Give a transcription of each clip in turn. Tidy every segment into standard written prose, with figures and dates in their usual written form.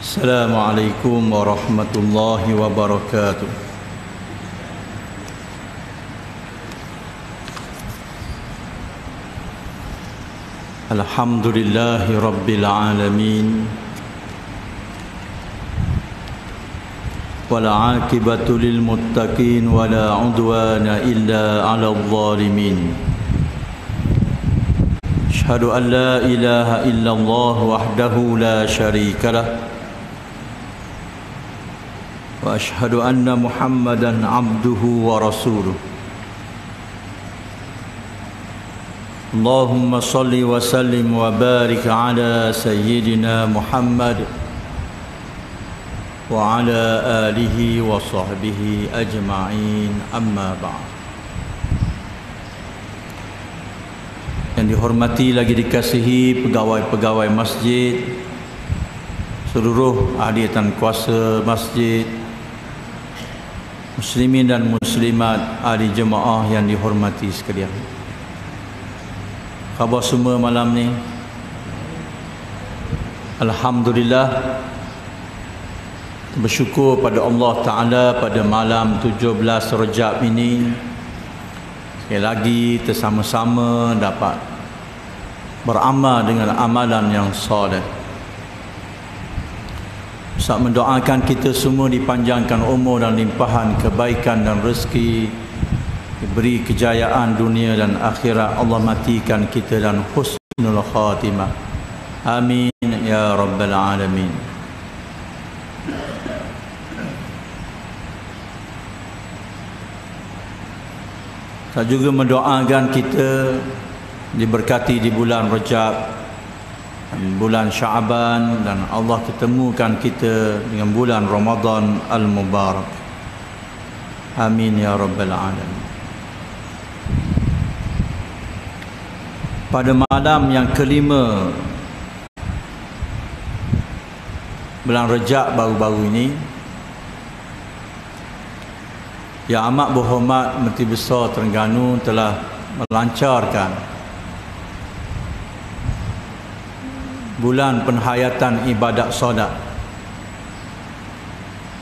Assalamualaikum warahmatullahi wabarakatuh. Alhamdulillahi rabbil alamin. Wal 'aqibatu lil muttaqin wala 'udwana illa 'alal zalimin. Asyhadu an la ilaha illallah wahdahu la syarika lah. Wa asyhadu anna Muhammadan abduhu wa rasuluh. Allahumma salli wa sallim wa barik ala sayyidina Muhammad wa ala alihi wa sahbihi ajma'in, amma ba'd. Yang dihormati lagi dikasihi pegawai-pegawai masjid, seluruh ahli dan kuasa masjid, muslimin dan muslimat, ahli jemaah yang dihormati sekalian. Khabar semua malam ni? Alhamdulillah, bersyukur pada Allah Ta'ala pada malam 17 Rajab ini sekali lagi bersama-sama dapat beramal dengan amalan yang soleh. Ustaz mendoakan kita semua dipanjangkan umur dan limpahan kebaikan dan rezeki, diberi kejayaan dunia dan akhirat. Allah matikan kita dan husnul khatimah. Amin ya rabbal alamin. Saya juga mendoakan kita diberkati di bulan Rajab, bulan Syaban, dan Allah ketemukan kita dengan bulan Ramadan al-Mubarak. Amin ya rabbal alamin. Pada malam yang kelima bulan Rajab baru-baru ini, Yang Amat Berhormat Menteri Besar Terengganu telah melancarkan bulan penghayatan ibadat solat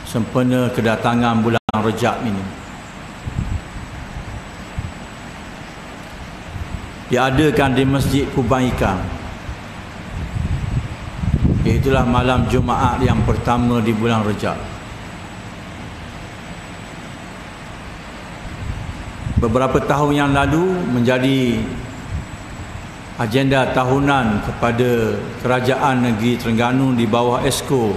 sempena kedatangan bulan Rajab ini. Diadakan di Masjid Kebaikan, iaitulah malam Jumaat yang pertama di bulan Rajab. Beberapa tahun yang lalu menjadi agenda tahunan kepada Kerajaan Negeri Terengganu di bawah Esko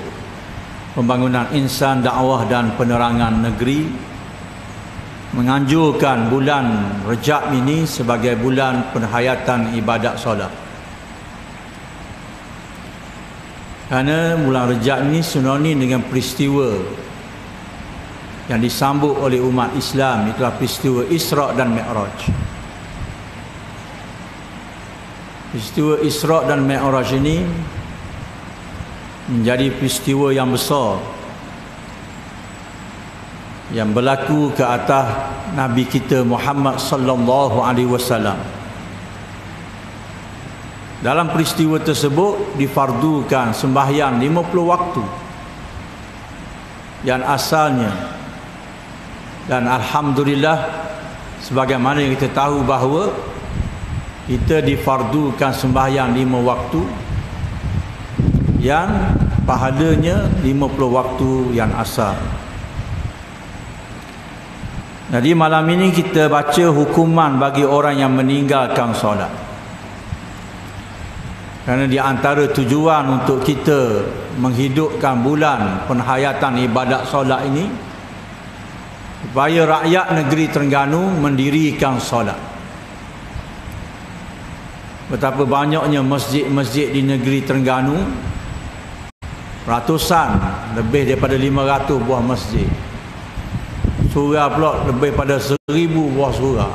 Pembangunan Insan, Dakwah dan Penerangan Negeri, menganjurkan bulan Rajab ini sebagai bulan penghayatan ibadat solat. Kerana bulan Rajab ini sinonim dengan peristiwa yang disambut oleh umat Islam, itulah peristiwa Isra' dan Mi'raj. Peristiwa Isra' dan Mi'raj ini menjadi peristiwa yang besar yang berlaku ke atas Nabi kita Muhammad sallallahu alaihi wasallam. Dalam peristiwa tersebut difardukan sembahyang 50 waktu yang asalnya, dan alhamdulillah sebagaimana yang kita tahu bahawa kita difardukan sembahyang 5 waktu yang pahalanya 50 waktu yang asal. Jadi malam ini kita baca hukuman bagi orang yang meninggalkan solat. Kerana di antara tujuan untuk kita menghidupkan bulan penghayatan ibadat solat ini, supaya rakyat negeri Terengganu mendirikan solat. Betapa banyaknya masjid-masjid di negeri Terengganu, ratusan, lebih daripada 500 buah masjid. Surau pula lebih pada 1000 buah surau.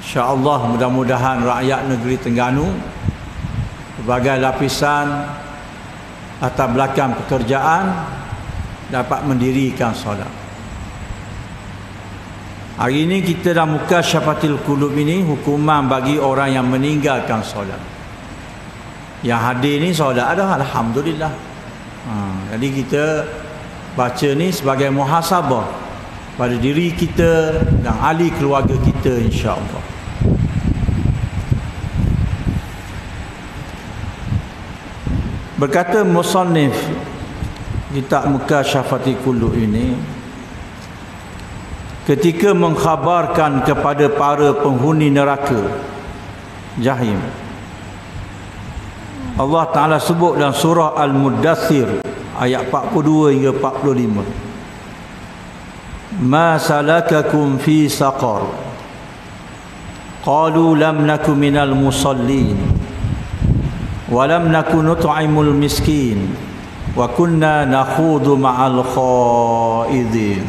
InsyaAllah mudah-mudahan rakyat negeri Terengganu sebagai lapisan latar belakang pekerjaan dapat mendirikan solat. Hari ini kita dah muka Syafatil Qulub ini, hukuman bagi orang yang meninggalkan solat. Yang hadir ni solat dah, alhamdulillah. Jadi kita baca ni sebagai muhasabah pada diri kita dan ahli keluarga kita, insya-Allah. Berkata musannif kitab Mukasyafati Qulub ini, ketika mengkhabarkan kepada para penghuni neraka Jahim, Allah Ta'ala sebut dalam surah Al-Muddathir ayat 42 hingga 45, ma salakakum fi saqar qalu lam naku minal musallin wa lam naku nut'imul miskin wa kunna nakhudu ma'al khaidin.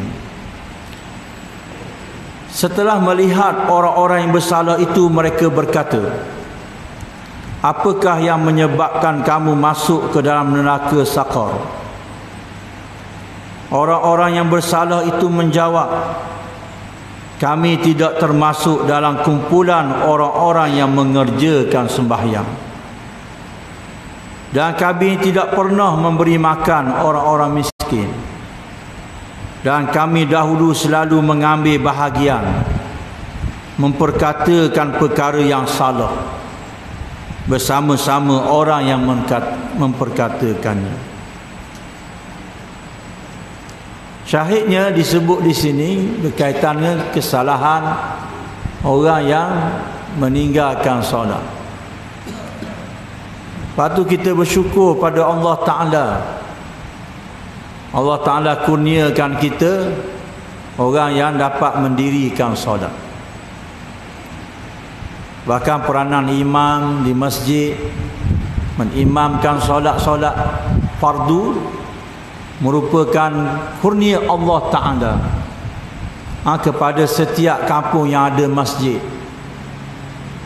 Setelah melihat orang-orang yang bersalah itu, mereka berkata, apakah yang menyebabkan kamu masuk ke dalam neraka Saqar? Orang-orang yang bersalah itu menjawab, kami tidak termasuk dalam kumpulan orang-orang yang mengerjakan sembahyang, dan kami tidak pernah memberi makan orang-orang miskin, dan kami dahulu selalu mengambil bahagian memperkatakan perkara yang salah bersama-sama orang yang memperkatakannya. Syahidnya disebut di sini berkaitan dengan kesalahan orang yang meninggalkan solat. Patut kita bersyukur pada Allah Ta'ala. Allah Ta'ala kurniakan kita orang yang dapat mendirikan solat. Bahkan peranan imam di masjid menimamkan solat-solat fardu merupakan kurnia Allah Ta'ala kepada setiap kampung yang ada masjid.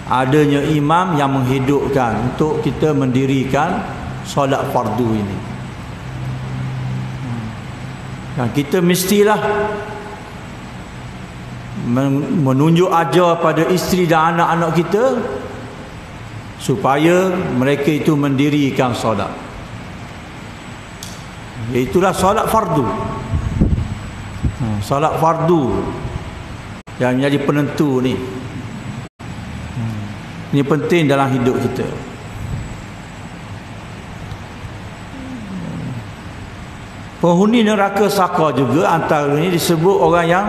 Adanya imam yang menghidupkan untuk kita mendirikan solat fardu ini. Dan kita mestilah menunjuk ajar pada isteri dan anak-anak kita supaya mereka itu mendirikan solat. Itulah solat fardu. Solat fardu yang menjadi penentu ni. Ini penting dalam hidup kita. Penghuni neraka Saqar juga antara ini disebut orang yang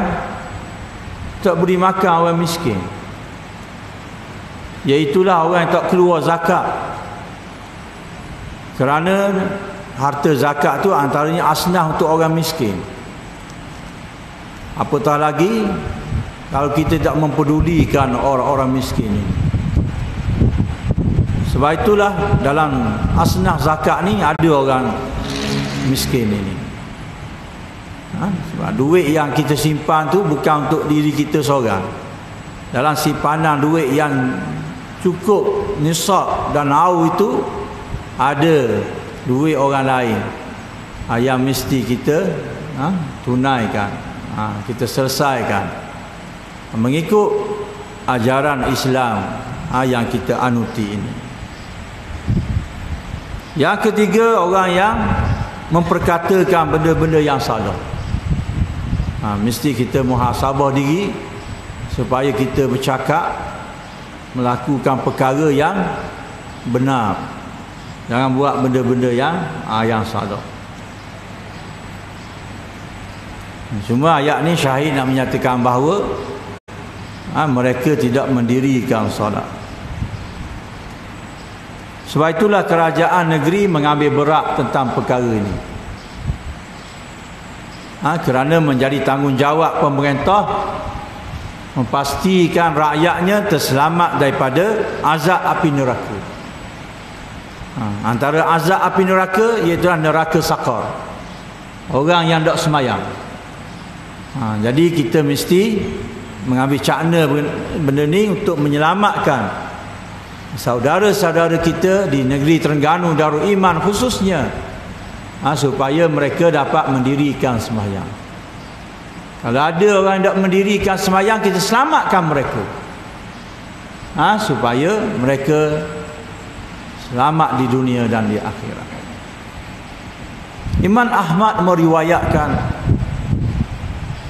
tak beri makan orang miskin, iaitulah orang yang tak keluar zakat. Kerana harta zakat tu antaranya asnah untuk orang miskin. Apatah lagi kalau kita tak mempedulikan orang-orang miskin ini. Sebab itulah dalam asnah zakat ni ada orang miskin ini. Sebab duit yang kita simpan tu bukan untuk diri kita seorang. Dalam simpanan duit yang cukup nisab dan au itu ada duit orang lain yang mesti kita tunaikan, kita selesaikan mengikut ajaran Islam yang kita anuti ini. Yang ketiga, orang yang memperkatakan benda-benda yang salah. Mesti kita muhasabah diri supaya kita bercakap melakukan perkara yang benar. Jangan buat benda-benda yang salah. Cuma ayat ni syahid nak menyatakan bahawa mereka tidak mendirikan solat. Sebab itulah kerajaan negeri mengambil berat tentang perkara ini. Kerana menjadi tanggungjawab pemerintah memastikan rakyatnya terselamat daripada azab api neraka. Antara azab api neraka iaitu neraka Saqar. Orang yang tak semayang. Jadi kita mesti mengambil cakna benda ni untuk menyelamatkan saudara-saudara kita di negeri Terengganu Darul Iman khususnya, supaya mereka dapat mendirikan sembahyang. Kalau ada orang yang tak mendirikan sembahyang, kita selamatkan mereka, supaya mereka selamat di dunia dan di akhirat. Imam Ahmad meriwayatkan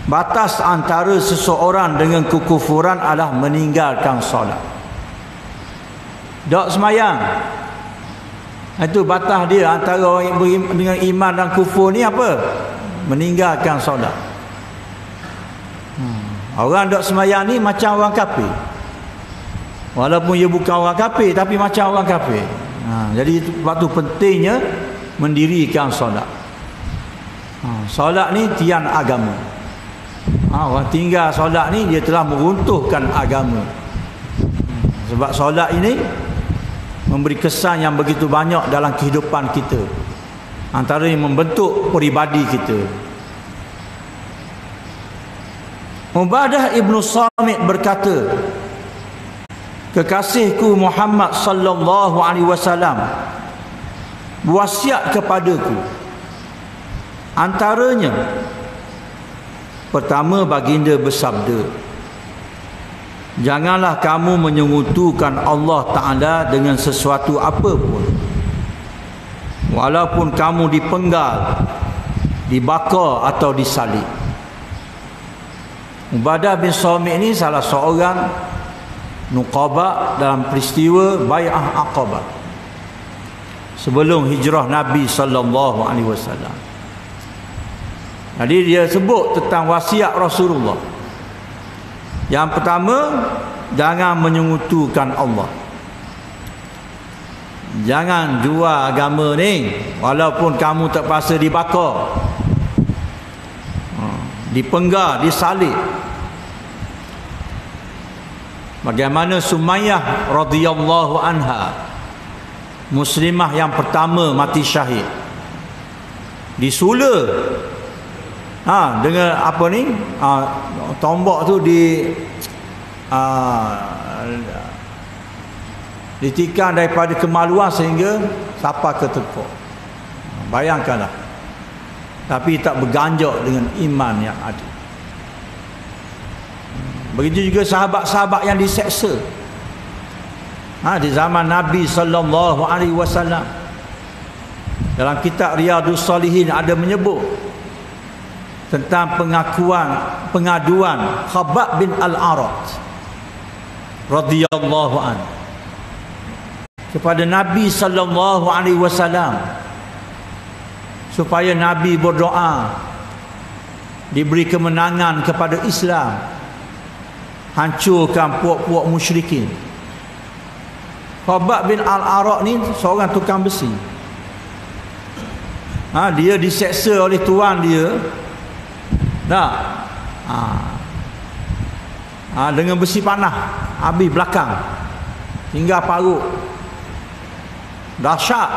batas antara seseorang dengan kekufuran adalah meninggalkan solat. Tak semayang. Itu batas dia antara orang yang dengan iman dan kufur ni apa? Meninggalkan solat. Orang tak semayang ni macam orang kafir. Walaupun dia bukan orang kafir, tapi macam orang kafir. Jadi waktu pentingnya mendirikan solat. Solat ni tiang agama. Orang tinggal solat ni dia telah meruntuhkan agama. Sebab solat ini memberi kesan yang begitu banyak dalam kehidupan kita. Antara yang membentuk peribadi kita. Ubadah ibnu Samit berkata, kekasihku Muhammad sallallahu alaihi wasallam wasiat kepadaku. Antaranya, pertama baginda bersabda, janganlah kamu menyekutukan Allah Ta'ala dengan sesuatu apapun, walaupun kamu dipenggal, dibakar atau disalib. Ubadah bin Samit ini salah seorang nuqaba dalam peristiwa Bai'ah Aqabah sebelum hijrah Nabi sallallahu alaihi wasallam. Jadi dia sebut tentang wasiat Rasulullah. Yang pertama, jangan menyekutukan Allah. Jangan jual agama ni walaupun kamu terpaksa dibakar, dipenggal, disalib. Bagaimana Sumayyah radhiyallahu anha, muslimah yang pertama mati syahid, disula dengan apa ni, tombak tu ditikam daripada kemaluan sehingga sampai ke tekuk. Bayangkanlah. Tapi tak berganjak dengan iman yang ada. Begitu juga sahabat-sahabat yang diseksa di zaman Nabi sallallahu alaihi wasallam. Dalam kitab Riyadhus Shalihin ada menyebut tentang pengaduan Khabbab bin Al-Arat radhiyallahu anhu kepada Nabi sallallahu alaihi wasallam supaya Nabi berdoa diberi kemenangan kepada Islam, hancurkan puak-puak musyrikin. Khabbab bin Al-Arat ni seorang tukang besi. Dia diseksa oleh tuan dia. Dengan besi panah habis belakang hingga parut. Dahsyat.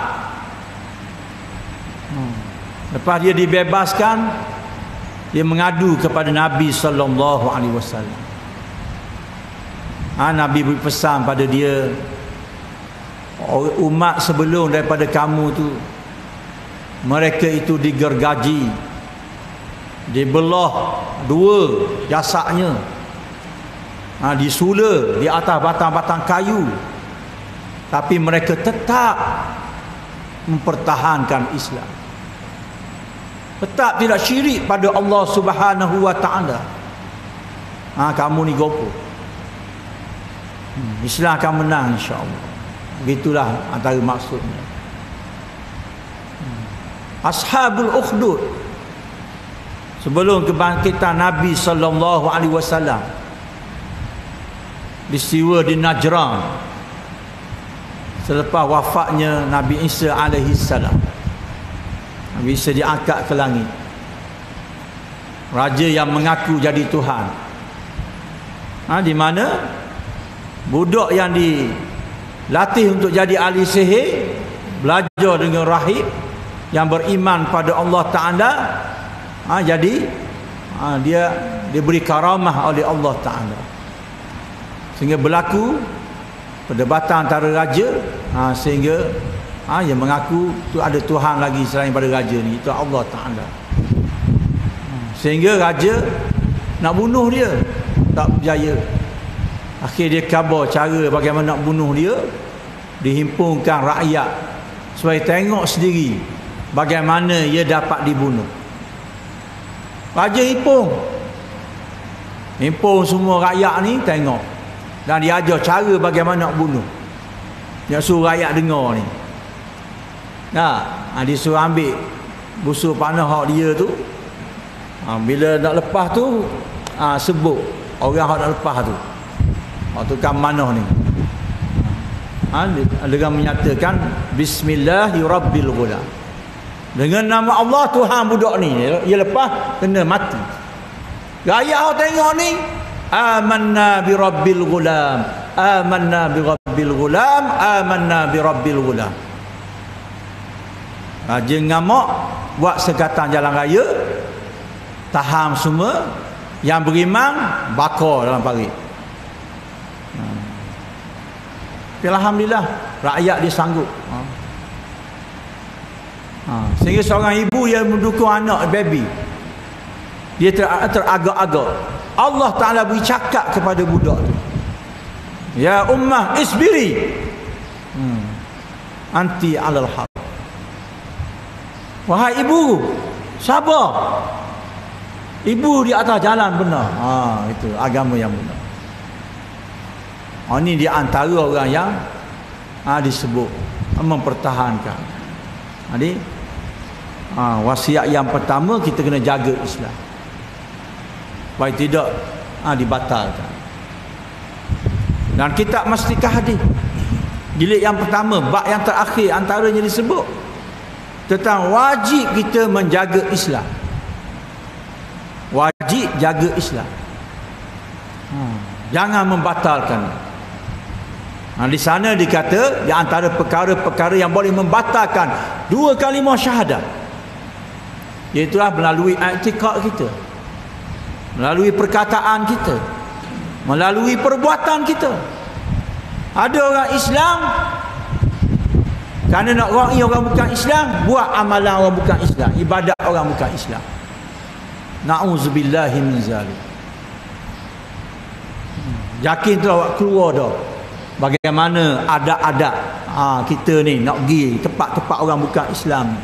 Lepas dia dibebaskan, dia mengadu kepada Nabi sallallahu alaihi wasallam. Nabi beri pesan pada dia, umat sebelum daripada kamu tu, mereka itu digergaji, dibelah dua jasadnya, disula di atas batang-batang kayu, tapi mereka tetap mempertahankan Islam, tetap tidak syirik pada Allah Subhanahu wa taala. Kamu ni gopo, Islam akan menang insya-Allah. Begitulah antara maksudnya. Ashabul Ukhdud, sebelum kebangkitan Nabi sallallahu alaihi wasallam, peristiwa di Najran selepas wafatnya Nabi Isa alaihi salam. Nabi Isa diangkat ke langit. Raja yang mengaku jadi Tuhan. Di mana budak yang dilatih untuk jadi ahli sihir belajar dengan rahib yang beriman pada Allah Ta'ala, jadi dia diberi karamah oleh Allah Ta'ala, sehingga berlaku perdebatan antara raja, sehingga yang mengaku tu ada Tuhan lagi selain pada raja ni, itu Allah Ta'ala. Sehingga raja nak bunuh dia, tak berjaya. Akhir dia khabar cara bagaimana nak bunuh dia, dihimpunkan rakyat supaya tengok sendiri bagaimana ia dapat dibunuh. Raja Ipung semua rakyat ni tengok, dan dia ajar cara bagaimana nak bunuh. Dia suruh rakyat dengar ni. Dia suruh ambil busur panah hak dia tu. Bila nak lepas tu, sebut orang hak nak lepas tu. Tukang manah ni. Dengan menyatakan Bismillahirrabbilghulam, dengan nama Allah Tuhan budak ni, dia lepas kena mati. Rakyat tengok ni, amanna bi rabbil ghulam, amanna bi rabbil ghulam, amanna bi rabbil ghulam. Raja ngamuk, buat sekatan jalan raya, tahan semua, yang beriman bakar dalam parit. Alhamdulillah, rakyat dia sanggup. Sehingga seorang ibu yang mendukung anak baby, dia teragak-agak. Allah Ta'ala beri cakap kepada budak tu, ya ummah isbiri anti alal haq. Wahai ibu, sabar, ibu di atas jalan benar. Itu agama yang benar. Ini di antara orang yang disebut mempertahankan. Jadi wasiat yang pertama, kita kena jaga Islam supaya tidak dibatalkan. Dan kitab Mastikah hadis jilid yang pertama, bab yang terakhir antaranya disebut tentang wajib kita menjaga Islam. Wajib jaga Islam, jangan membatalkan. Di sana dikata di antara perkara-perkara yang boleh membatalkan dua kalimah syahadat, iaitu melalui i'tikad kita, melalui perkataan kita, melalui perbuatan kita. Ada orang Islam, kerana nak ra'i orang bukan Islam, buat amalan orang bukan Islam, ibadat orang bukan Islam. Na'udzubillahi min zalik. Yakin tu awak keluar dah. Bagaimana adab-adab kita ni nak pergi tempat-tempat orang bukan Islam.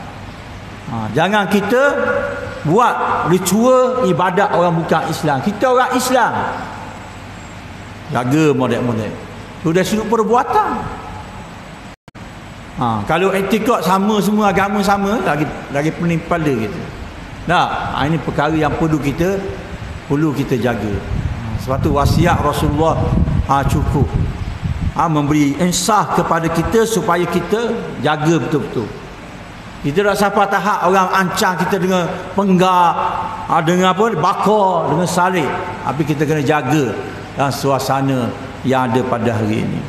Jangan kita buat ritual ibadat orang bukan Islam. Kita orang Islam, jaga model-model tu dari sudut perbuatan. Kalau etikad sama, semua agama sama, lagi pening kepala kita. Ini perkara yang perlu kita jaga. Sebab tu wasiat Rasulullah cukup memberi insaf kepada kita supaya kita jaga betul-betul. Kita tak sampai tahap orang ancam kita dengan penggar, dengan bakar, dengan salib. Tapi kita kena jaga suasana yang ada pada hari ini.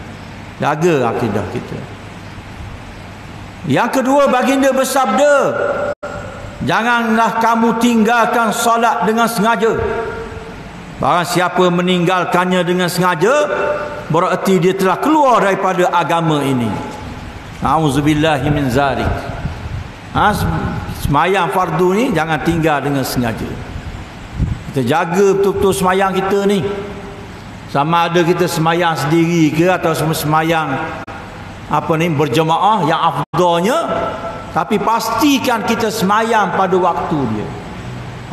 Jaga akidah kita. Yang kedua, baginda bersabda, janganlah kamu tinggalkan solat dengan sengaja. Barang siapa meninggalkannya dengan sengaja, berarti dia telah keluar daripada agama ini. Auzubillahi min zalik. Semayang fardu ni jangan tinggal dengan sengaja. Kita jaga betul-betul semayang kita ni. Sama ada kita semayang sendiri ke atau semayang berjemaah, yang afdalnya, tapi pastikan kita semayang pada waktu dia.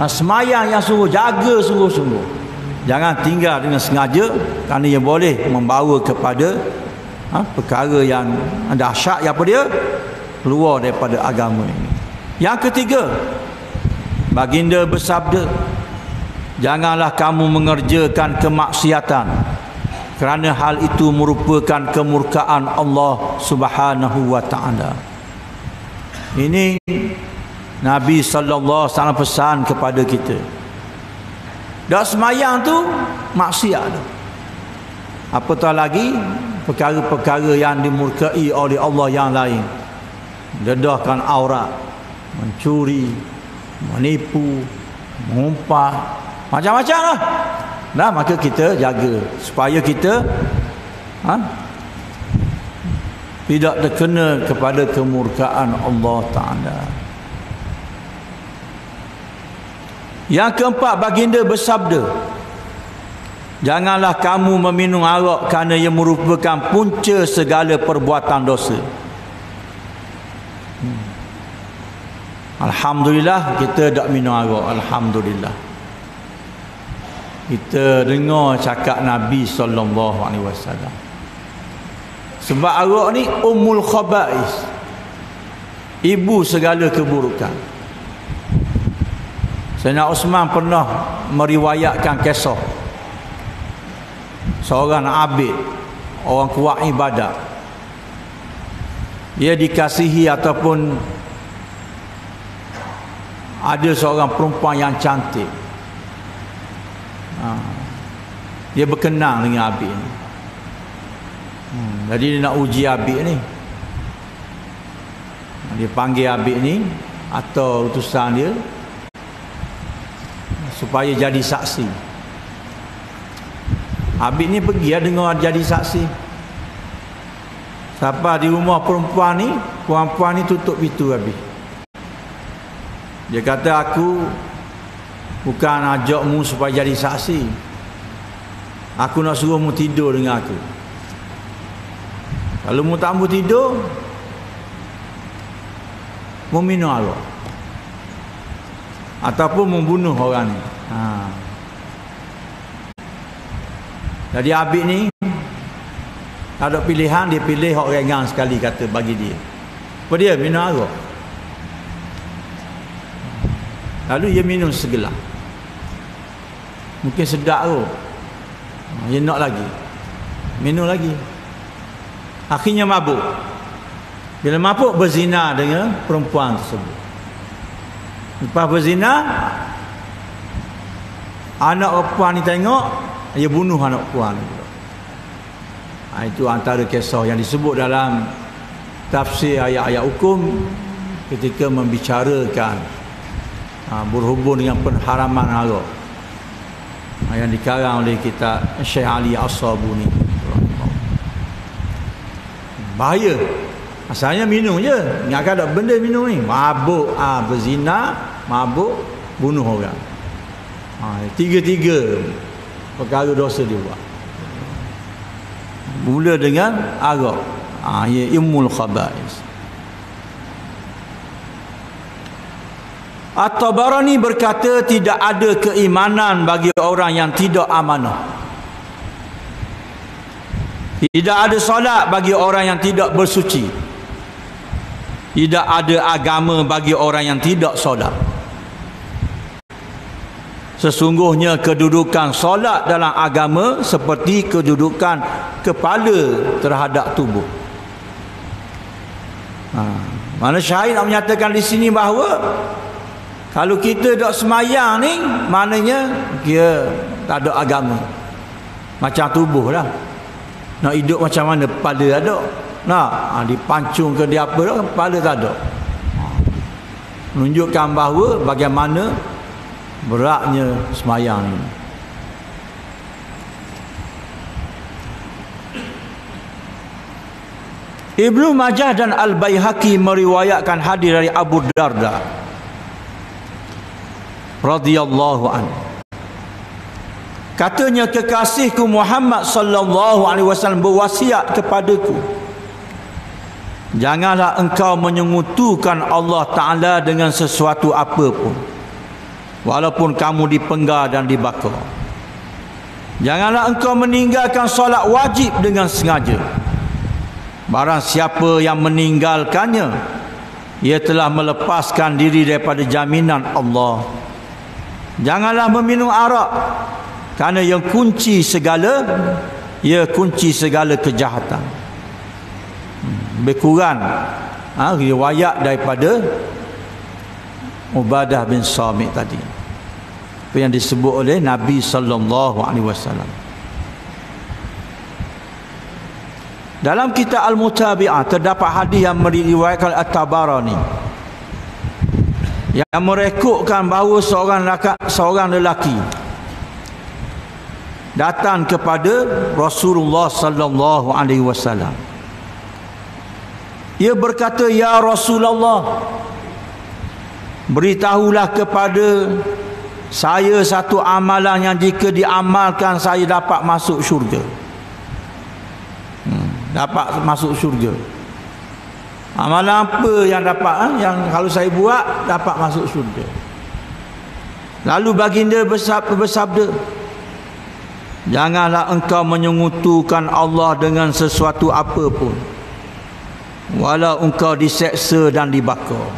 Semayang yang sungguh, jaga sungguh-sungguh. Jangan tinggal dengan sengaja, kerana ia boleh membawa kepada perkara yang dahsyat, yang dia keluar daripada agama ini. Yang ketiga, baginda bersabda, janganlah kamu mengerjakan kemaksiatan, kerana hal itu merupakan kemurkaan Allah Subhanahu wa taala. Ini Nabi sallallahu alaihi wasallam pesan kepada kita. Dak semayang tu maksiat. Apatah lagi perkara-perkara yang dimurkai oleh Allah yang lain. Dedahkan aurat, mencuri, menipu, mengumpat, macam-macam lah. Maka kita jaga supaya kita tidak terkena kepada kemurkaan Allah Ta'ala. Yang keempat, baginda bersabda, janganlah kamu meminum arak, kerana ia merupakan punca segala perbuatan dosa. Alhamdulillah kita tak minum arak. Alhamdulillah. Kita dengar cakap Nabi SAW. Sebab arak ni ummul khaba'is, ibu segala keburukan. Sayyidina Osman pernah meriwayatkan kisah seorang abid, orang kuat ibadat. Dia dikasihi ataupun ada seorang perempuan yang cantik. Dia berkenang dengan abid ni. Jadi dia nak uji abid ni. Dia panggil abid ni atau utusan dia supaya jadi saksi. Abid ni pergi dengar jadi saksi. Sampai di rumah perempuan ni tutup pintu habis. Dia kata, aku bukan ajakmu supaya jadi saksi. Aku nak suruh mu tidur dengan aku. Kalau mu tak mau tidur, mu minum arak ataupun membunuh orang ni. Jadi abid ni tak ada pilihan, dia pilih hak ringan sekali, kata bagi dia. Apa dia? Minum arak. Lalu dia minum segelas. Mungkin sedap tu. Dia nak lagi. Minum lagi. Akhirnya mabuk. Bila mabuk, berzina dengan perempuan tersebut. Lepas berzina, anak perempuan ni tengok, dia bunuh anak perempuan ni. Itu antara kisah yang disebut dalam tafsir ayat-ayat hukum ketika membicarakan berhubung dengan pengharaman arak yang dikarang oleh kitab Syekh Ali As-Sabuni. Bahaya. Asalnya minum je, ingatkan ada benda minum ni, mabuk, berzina, mabuk, bunuh orang. Tiga-tiga perkara dosa dia buat. Mula dengan arak. Ia ummul khaba'is. At-Tabarani berkata, tidak ada keimanan bagi orang yang tidak amanah. Tidak ada solat bagi orang yang tidak bersuci. Tidak ada agama bagi orang yang tidak solat. Sesungguhnya kedudukan solat dalam agama seperti kedudukan kepala terhadap tubuh. Mana syahid nak menyatakan di sini bahawa kalau kita tak semayang ni, maknanya dia tak ada agama. Macam tubuh lah. Nak hidup macam mana? Kepala ada. Nak dipancung ke dia apa dah, kepala tak ada. Menunjukkan bahawa bagaimana beratnya semayang ni. Ibnu Majah dan Al-Baihaqi meriwayatkan hadis dari Abu Darda radhiyallahu anhu. Katanya, kekasihku Muhammad sallallahu alaihi wasallam berwasiat kepadaku, janganlah engkau menyekutukan Allah Ta'ala dengan sesuatu apapun, walaupun kamu dipenggal dan dibakar. Janganlah engkau meninggalkan solat wajib dengan sengaja. Barang siapa yang meninggalkannya, ia telah melepaskan diri daripada jaminan Allah. Janganlah meminum arak, kerana ia kunci segala kejahatan. Lebih kurang riwayat daripada Ubadah bin Samit tadi, apa yang disebut oleh Nabi sallallahu alaihi wasallam. Dalam kitab Al-Mutabi'ah terdapat hadis yang meriwayatkan At-Tabarani yang merekodkan bahawa seorang lelaki datang kepada Rasulullah sallallahu alaihi wasallam. Ia berkata, ya Rasulullah, beritahulah kepada saya satu amalan yang jika diamalkan saya dapat masuk syurga. Dapat masuk syurga. Amalan apa yang dapat yang kalau saya buat dapat masuk syurga. Lalu baginda bersabda, janganlah engkau menyekutukan Allah dengan sesuatu apa pun, walau engkau diseksa dan dibakar.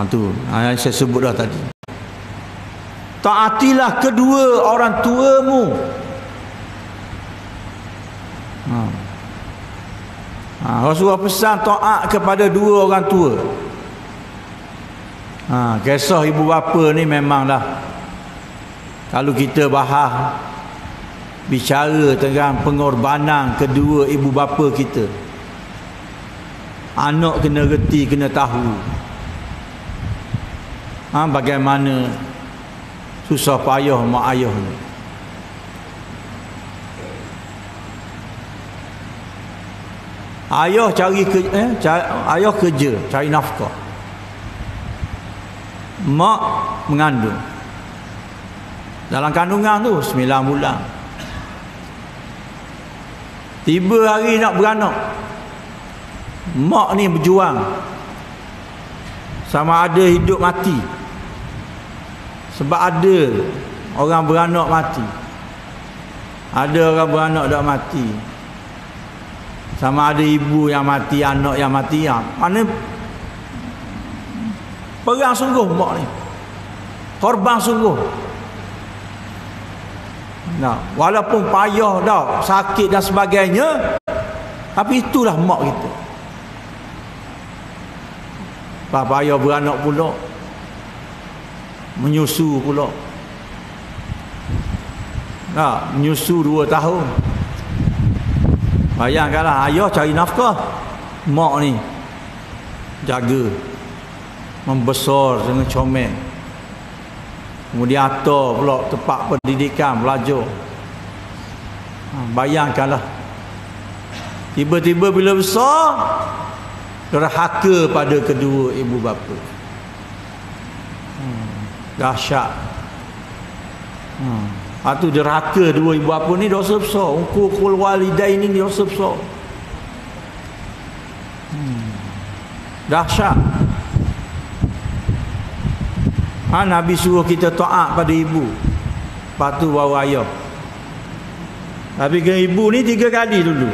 Tu yang saya sebut dah tadi. Taatilah kedua orang tuamu. Rasulullah pesan taat kepada dua orang tua. Kisah ibu bapa ni memanglah, kalau kita bahas bicara tentang pengorbanan kedua ibu bapa kita, anak kena reti, kena tahu bagaimana susah payah mak ayah ni. Ayah ayah kerja cari nafkah, mak mengandung. Dalam kandungan tu 9 bulan. Tiba hari nak beranak, mak ni berjuang sama ada hidup mati. Sebab ada orang beranak mati, ada orang beranak dah mati. Sama ada ibu yang mati, anak yang mati. Mana perang sungguh mak ni, korban sungguh. Walaupun payah dah, sakit dan sebagainya, tapi itulah mak kita. Payah beranak pula, menyusu pula. Menyusu 2 tahun. Bayangkanlah, ayah cari nafkah, mak ni jaga, membesar dengan comel. Kemudian atar pula tempat pendidikan, belajar. Bayangkanlah, tiba-tiba bila besar, derhaka pada kedua ibu bapa. Dahsyat. Itu derhaka dua ibu bapa ni dosa besar. Uququl walidain ni dosa besar. Dahsyat. Nabi suruh kita taat pada ibu, lepas tu baru ayah. Tapi ke ibu ni 3 kali dulu.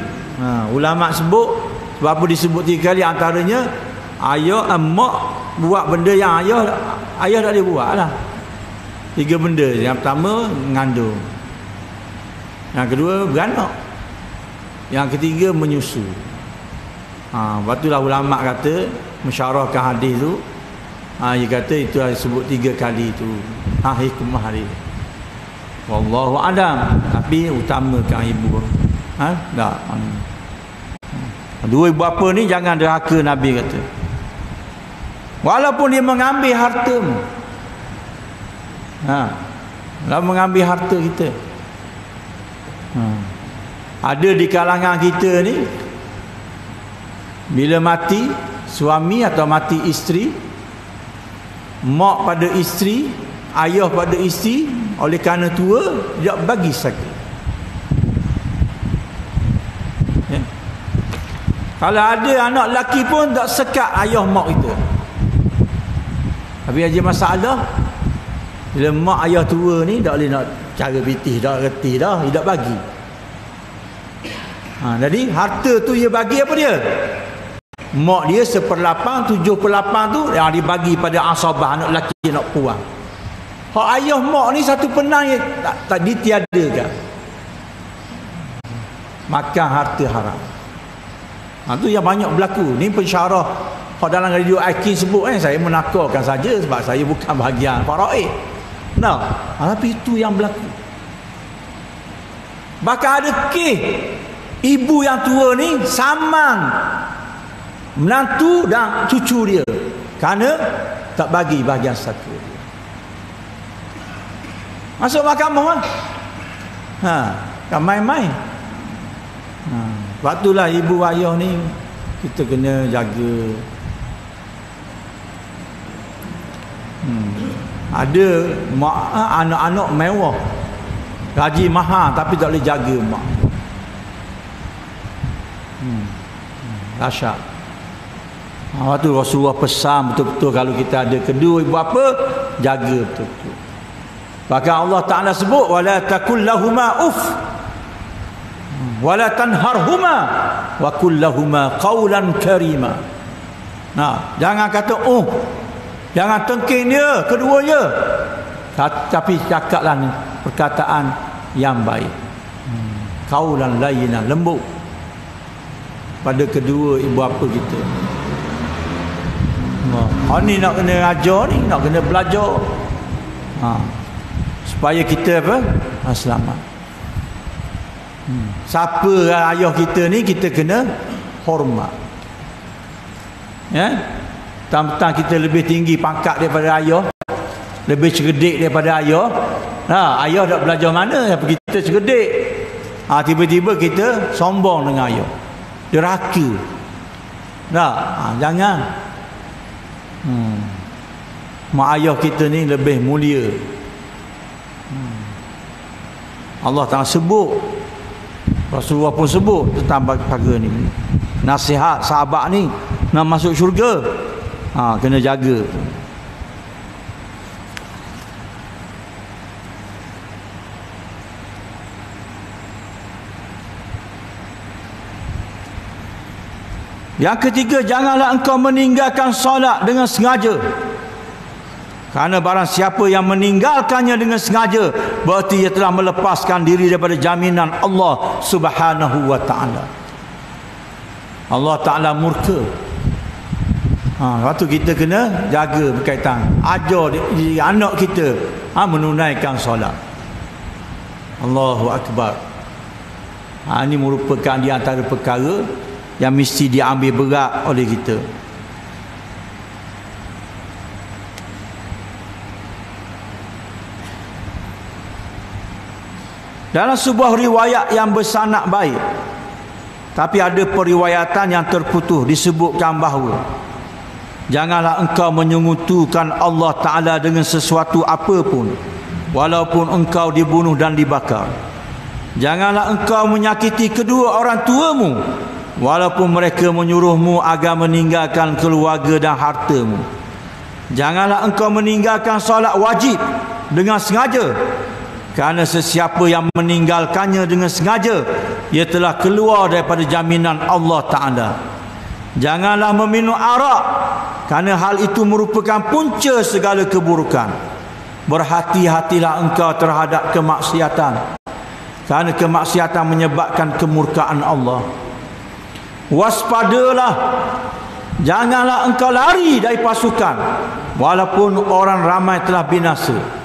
Ulama sebut, sebab apa disebut 3 kali? Antaranya ayah, mak buat benda yang ayah tak boleh buat lah. 3 benda. Yang pertama mengandung, yang kedua beranak, yang ketiga menyusu. Lepas tu lah ulama kata mensyarahkan hadis tu, dia kata itu disebut 3 kali tu. Hikmah dia, wallahu a'lam. Tapi utamakan ibu. Tak. Dua ibu bapa ni jangan derhaka. Nabi kata, walaupun dia mengambil hartamu, lalu mengambil harta kita. Ada di kalangan kita ni, bila mati suami atau mati isteri, mak pada isteri, ayah pada isteri, oleh kerana tua dia bagi sakit. Kalau ada anak lelaki pun tak sekat ayah mak kita. Tapi aja masalah, bila mak ayah tua ni tak boleh nak cara pitih, tak reti dah, dia tak bagi. Jadi harta tu dia bagi apa dia? Mak dia 1/8, 7/8 tu yang dibagi pada asabah, anak lelaki anak perempuan. Hak ayah mak ni 1/6 tak ditiadakan. Makan harta haram. Tu yang banyak berlaku. Ni pensyarah hak dalam radio Aikin sebut, saya menakarkan saja sebab saya bukan bahagian faraid. Tapi itu yang berlaku. Bahkan ada kes ibu yang tua ni saman menantu dan cucu dia kerana tak bagi bahagian satu dia. Masuk mahkamah kan main-main. Waktulah ibu ayah ni kita kena jaga. Ada anak-anak mewah, gaji mahal, tapi tak boleh jaga mak. Dahsyat. Waktu Rasulullah pesan betul-betul kalau kita ada kedua ibu bapa, jaga betul-betul. Bahkan Allah Ta'ala sebut wala takul lahuma uff wala tanharhuma wa qul lahuma qawlan karima. Nah, jangan kata jangan tengking dia keduanya, tapi cakaplah perkataan yang baik. Qawlan layyinan, lembut pada kedua ibu bapa kita. Ni nak kena ajar ni, nak kena belajar. Supaya kita selamat. Siapa ayah kita ni kita kena hormat. Ya? Tentang kita lebih tinggi pangkat daripada ayah, lebih cerdik daripada ayah. Ayah dah belajar mana apa kita cerdik. Tiba-tiba kita sombong dengan ayah. Deraka. Jangan. Mak ayah kita ni lebih mulia. Allah Ta'ala sebut, Rasulullah pun sebut tentang perkara ni. Nasihat sahabat ni nak masuk syurga, kena jaga. Yang ketiga, janganlah engkau meninggalkan solat dengan sengaja. Kerana barang siapa yang meninggalkannya dengan sengaja, berarti ia telah melepaskan diri daripada jaminan Allah Subhanahu wa ta'ala. Allah Ta'ala murka. Waktu kita kena jaga berkaitan, ajar anak kita menunaikan solat. Allahu Akbar. Ini merupakan di antara perkara yang mesti diambil berat oleh kita. Dalam sebuah riwayat yang bersanad baik, tapi ada periwayatan yang terputus, disebutkan bahawa janganlah engkau menyekutukan Allah Ta'ala dengan sesuatu apapun, walaupun engkau dibunuh dan dibakar. Janganlah engkau menyakiti kedua orang tuamu, walaupun mereka menyuruhmu agar meninggalkan keluarga dan hartamu. Janganlah engkau meninggalkan solat wajib dengan sengaja, kerana sesiapa yang meninggalkannya dengan sengaja, ia telah keluar daripada jaminan Allah Ta'ala. Janganlah meminum arak, kerana hal itu merupakan punca segala keburukan. Berhati-hatilah engkau terhadap kemaksiatan, kerana kemaksiatan menyebabkan kemurkaan Allah. Waspadalah, janganlah engkau lari dari pasukan, walaupun orang ramai telah binasa.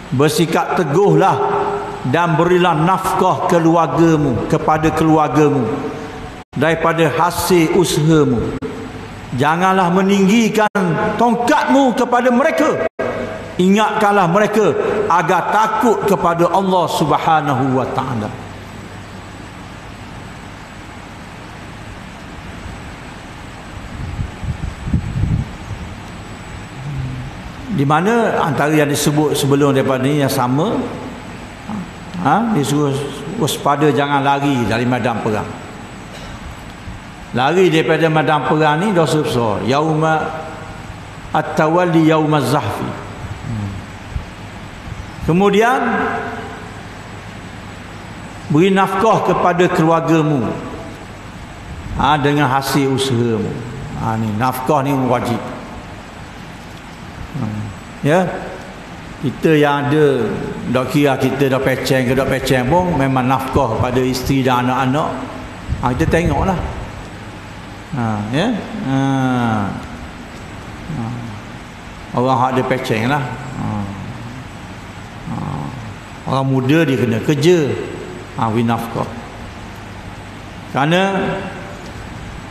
Bersikap teguhlah dan berilah nafkah kepada keluargamu daripada hasil usahamu. Janganlah meninggikan tongkatmu kepada mereka. Ingatkanlah mereka agar takut kepada Allah Subhanahu wa ta'ala. Di mana antara yang disebut sebelum daripada ini yang sama, disuruh waspada, jangan lari dari medan perang. Lari daripada medan perang ni dosa besar. Yauma at-tawalli yaumaz zahfi. Kemudian beri nafkah kepada keluargamu dengan hasil usahamu. Ni nafkah ni wajib. Ya, kita yang ada, tak kira kita dah peceng ke tak peceng pun, memang nafkah pada isteri dan anak-anak, kita tengoklah. Ya, orang hak ada peceng lah. Orang muda dia kena kerja, beri nafkah. Kerana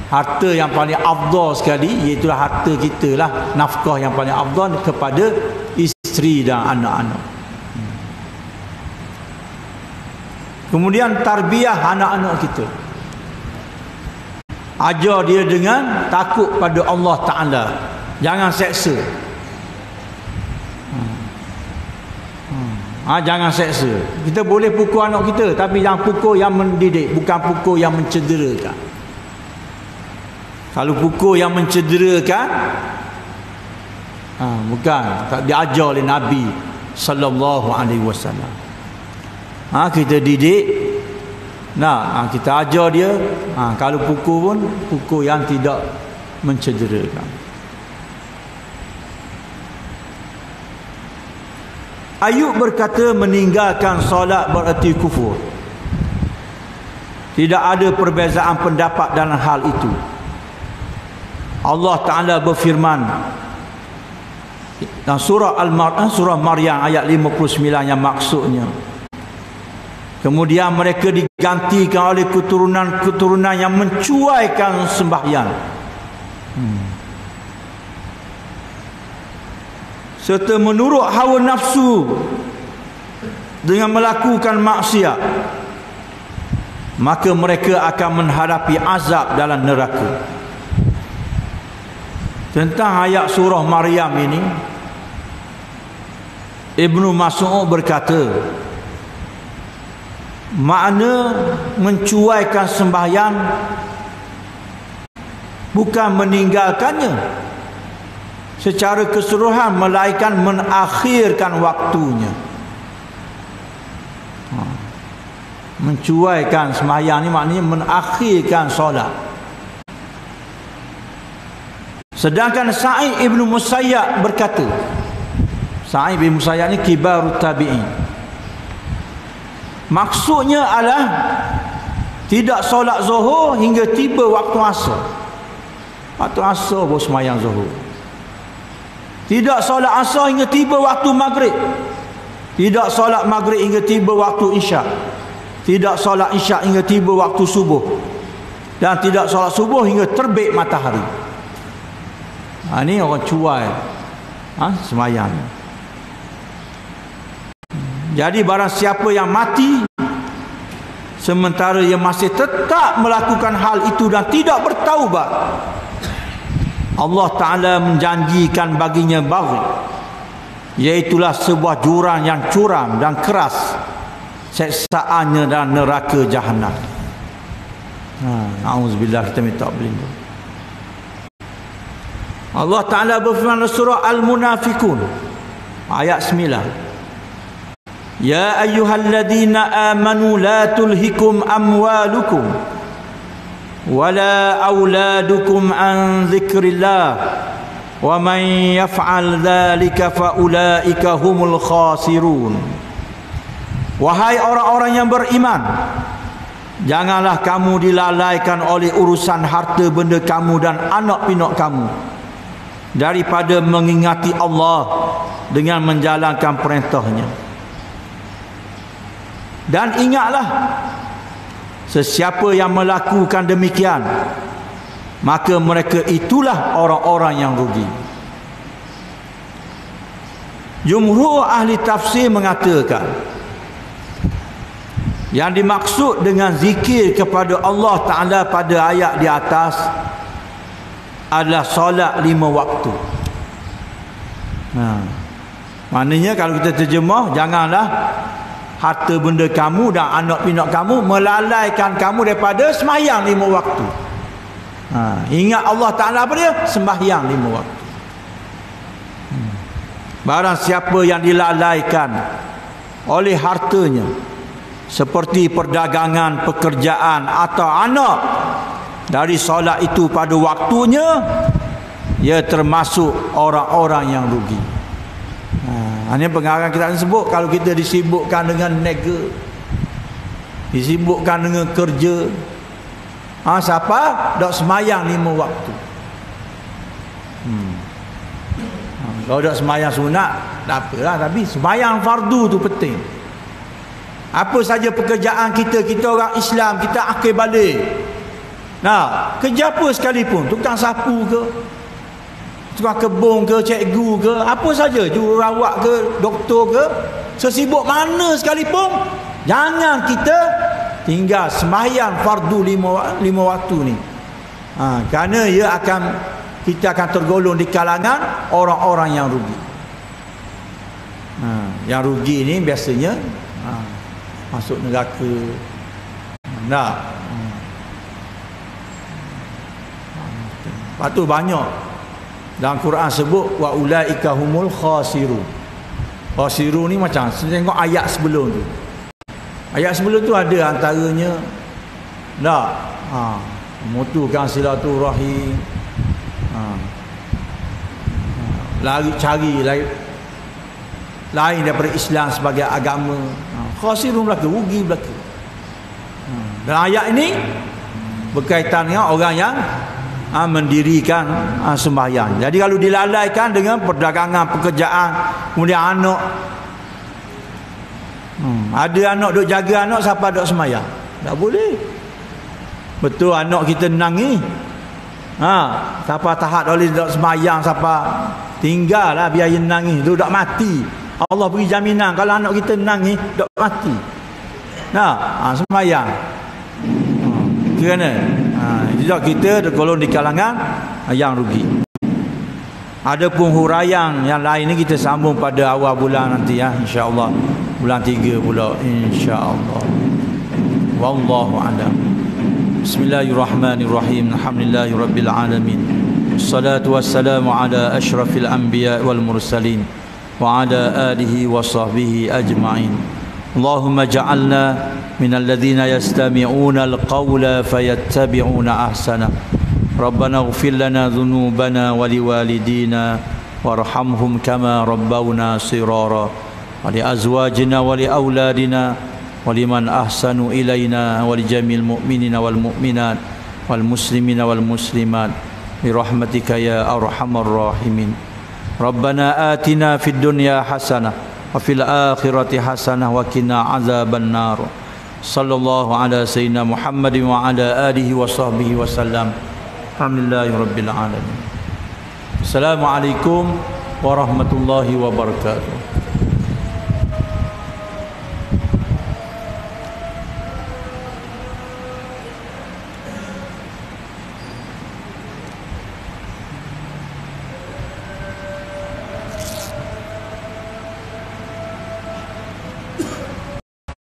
harta yang paling afdal sekali, iaitu harta kita lah, nafkah yang paling afdal kepada isteri dan anak-anak. Kemudian tarbiyah anak-anak kita, ajar dia dengan takut pada Allah Ta'ala, jangan seksa. Jangan seksa. Kita boleh pukul anak kita, tapi jangan pukul yang mendidik, bukan pukul yang mencederakan. Kalau pukul yang mencederakan, bukan, tak diajar oleh Nabi sallallahu alaihi wasallam. Kita didik, kita ajar dia, kalau pukul pun pukul yang tidak mencederakan. Ayub berkata, meninggalkan solat bererti kufur. Tidak ada perbezaan pendapat dalam hal itu. Allah Ta'ala berfirman dalam surah Maryam ayat 59 yang maksudnya, kemudian mereka digantikan oleh keturunan-keturunan yang mencuaikan sembahyang, serta menurut hawa nafsu dengan melakukan maksiat, maka mereka akan menghadapi azab dalam neraka. Tentang ayat surah Maryam ini, Ibnu Mas'ud berkata, makna mencuaikan sembahyang bukan meninggalkannya secara keseluruhan, melainkan mengakhirkan waktunya. Mencuaikan sembahyang ni maknanya mengakhirkan solat. Sedangkan Sa'id ibn Musayyab berkata, Sa'id ibn Musayyab ni kibarut tabi'in, maksudnya adalah tidak solat zuhur hingga tiba waktu asar. Waktu asar baru sembahyang zuhur. Tidak solat asar hingga tiba waktu maghrib. Tidak solat maghrib hingga tiba waktu isyak. Tidak solat isyak hingga tiba waktu subuh. Dan tidak solat subuh hingga terbit matahari. Ini orang cuai sembahyang. Jadi barang siapa yang mati sementara ia masih tetap melakukan hal itu dan tidak bertaubat, Allah Ta'ala menjanjikan baginya baghi, iaitulah sebuah jurang yang curam dan keras seksaannya dalam neraka Jahannam. Auzubillah, kita minta berlindung. Allah Ta'ala berfirman dalam surah Al-Munafiqun ayat 9, ya ayyuhalladzina amanu la tulhikum amwalukum wala auladukum an dzikrillah wa man yaf'al dzalika fa ulaika humul khasirun. Wahai orang-orang yang beriman, janganlah kamu dilalaikan oleh urusan harta benda kamu dan anak pinak kamu daripada mengingati Allah dengan menjalankan perintahnya. Dan ingatlah, sesiapa yang melakukan demikian, maka mereka itulah orang-orang yang rugi. Jumhur ahli tafsir mengatakan, yang dimaksud dengan zikir kepada Allah Ta'ala pada ayat di atas adalah solat 5 waktu. Maknanya kalau kita terjemah, janganlah harta benda kamu dan anak pinak kamu melalaikan kamu daripada sembahyang 5 waktu. Ingat Allah Ta'ala apa dia? Sembahyang 5 waktu. Barang siapa yang dilalaikan oleh hartanya, seperti perdagangan, pekerjaan atau anak, dari solat itu pada waktunya, ia termasuk orang-orang yang rugi. Ini pengarang kita sebut, kalau kita disibukkan dengan niaga, disibukkan dengan kerja, siapa dak semayang 5 waktu. Kalau dak semayang sunat, tak apalah, tapi semayang fardu tu penting. Apa saja pekerjaan kita orang Islam, kita akhir balik. Kerja apa sekalipun, tukang sapu ke, tukang kebun ke, cikgu ke, apa saja, jururawat ke, doktor ke, sesibuk mana sekalipun, jangan kita tinggal sembahyang fardu 5 waktu ni. Kerana kita akan tergolong di kalangan orang-orang yang rugi. Yang rugi ni biasanya masuk neraka. Lepas tu banyak dalam Quran sebut wa ulaika humul khasirun. Khasirun ni macam tengok ayat sebelum tu. Ayat sebelum tu ada antaranya memutuskan silaturahim, lari cari lain daripada Islam sebagai agama. Khasirun belaka, rugi belaka. Dan ayat ini berkaitan dengan orang yang mendirikan sembahyang. Jadi kalau dilalaikan dengan perdagangan, pekerjaan, kemudian anak, ada anak duk jaga anak, siapa duk sembahyang? Tak boleh. Betul, anak kita nangis, siapa tahat oleh duk sembahyang, siapa tinggallah biar dia nangis, tu dak mati. Allah beri jaminan kalau anak kita nangis dak mati. Sembahyang. Kerana tidak kita tergolong di kalangan yang rugi. Ada pun huraian yang lain ni kita sambung pada awal bulan nanti ya, insya-Allah. Bulan 3 pula insya-Allah. Wallahu a'lam. Bismillahirrahmanirrahim. Alhamdulillahirabbil alamin. Wassalatu wassalamu ala asyrafil anbiya wal mursalin wa ala alihi wa sahbihi ajma'in. Allahumma ja'alna minal ladzina yastami'una al-qawla fayattabi'una ahsana. Rabbana ighfir lana dhunubana wa liwalidina warhamhum kama rabbawna shirara wa li azwajina wa li auladina wa liman ahsanu ilaina wa li jamil mu'minina wal mu'minat wal muslimina wal muslimat bi rahmatika ya arhamar rahimin. Rabbana atina fid dunya hasanah wa fil akhirati hasanah wa qina azaban nar. Sallallahu ala sayyidina Muhammadin wa ala alihi wa sahbihi wa sallam. Alhamdulillahirabbil alamin. Assalamualaikum warahmatullahi wabarakatuh.